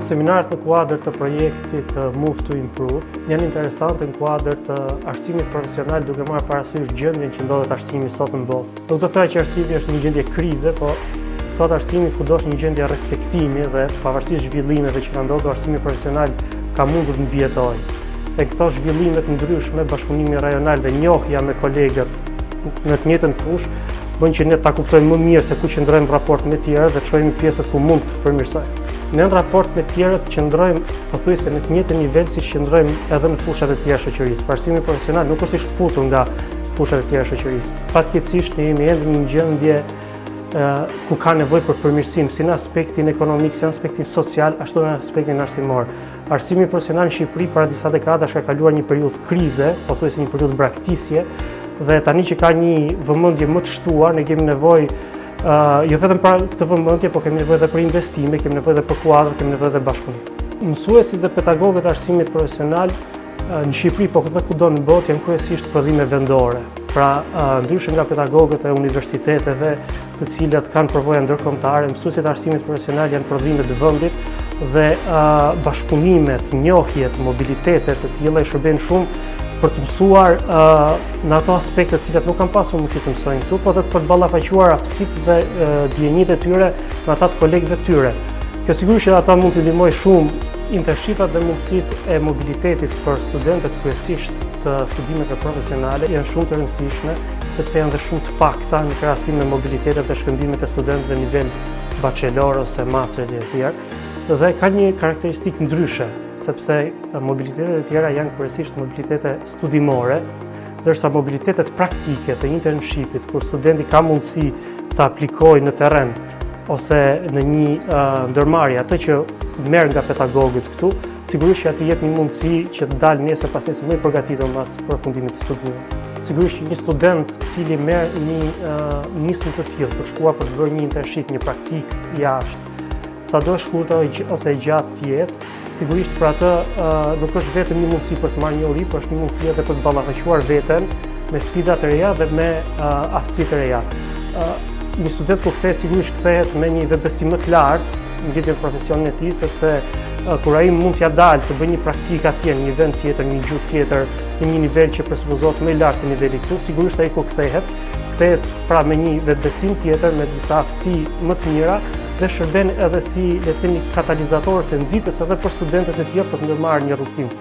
Seminarët në kuadër të projektit Move to Improve janë interesante në kuadër të arsimit profesional duke marrë parasysh gjendjen që ndodhet arsimi sot në botë. Nuk do të thojë që arsimi është një gjendje krize, po sot arsimi kudo është një gjendje reflektimi dhe pavarësisht zhvillimeve që kanë ndodhur arsimi profesional ka mundur të mbijetojë. E këto zhvillimet ndryshme, bashkëpunimi rajonal dhe njohja me kolegët në të njëjtën fushë bën që ne ta kuptojmë më mirë se ku qëndrojmë në raport me tjerë dhe të shohim pjesët ku mund të përmirësojmë. Ne në raport me tjerët qëndrojmë pothuajse në të njëjtën nivel si qëndrojmë edhe në fushat e tjera shoqërisë. Arsimi profesional nuk është i shkputur nga fushat e tjera shoqërisë. Fatkeqësisht ne jemi ende në një gjendje ku ka nevojë për përmirësim, si në aspektin ekonomik, si në aspektin social, ashtu në aspektin arsimor. Arsimi profesional në Shqipëri para disa dekadash ka kaluar një periudhë krize, pothuajse një periudhë braktisje, dhe tani që ka një vëmendje më të shtuar, ne kemi nevojë jo vetëm për këtë vëmendje, por kemi nevojë edhe për investime, kemi nevojë edhe për kuadër, kemi nevojë edhe bashkëpunim. Mësuesit dhe pedagogët arsimit profesional në Shqipëri, po edhe kudo në botë, janë kryesisht prodhime vendore. Pra, ndryshe nga pedagogët e universiteteve, të cilat kanë përvoja ndërkombëtare, mësuesit arsimit profesional janë prodhime të vendit dhe bashkëpunimet, njohjet, mobilitetet të tilla i shërbejnë shumë për të mësuar në ato aspekte të cilat nuk kanë pasur mundësi të mësojnë këtu, por edhe për të ballafaquar aftësitë dhe dijenjtë e tyre me ata të kolegëve të tyre. Kjo sigurisht që ata mund të ndihmojë shumë internshipat dhe mundësitë e mobilitetit për studentët kryesisht të studimeve profesionale janë shumë të rëndësishme, sepse janë dhe shumë të pakta në krahasim me mobilitetet dhe shkëmbimet e studentëve në nivel bachelor ose master e tjerë, dhe ka një karakteristikë ndryshe, sepse mobilitetet e tjera janë kryesisht mobilitete studimore, ndërsa mobilitetet praktike të internshipit, kur studenti ka mundësi të aplikojë në terren ose në një ndërmarrje atë që merr nga pedagogët këtu, sigurisht që aty jep një mundësi që të dalë nesër pas nesër më i përgatitur pas përfundimit të studimeve. Sigurisht që një student i cili merr një nismë të tillë për të shkuar për të bërë një internship, një praktik jashtë, sado shkurtër ose gjatë të jetë, sigurisht për atë nuk është vetëm një mundësi për të marrë një uri, por është një mundësi edhe për të ballafaquar veten me sfida të reja dhe me aftësi të reja. Një student kur kthehet sigurisht kthehet me një vetbesim më të lartë në lidhje me profesionin e tij, sepse kur ai mund t'ia dalë të bëjë një praktikë atje në një vend tjetër, një gjuhë tjetër, në një nivel që presupozohet më i lartë se niveli këtu, sigurisht ai kur kthehet pra me një vetbesim tjetër, me disa aftësi më të mira dhe shërben edhe si le të themi katalizator ose nxitës edhe për studentët e tjerë për të ndërmarrë një rrugtim.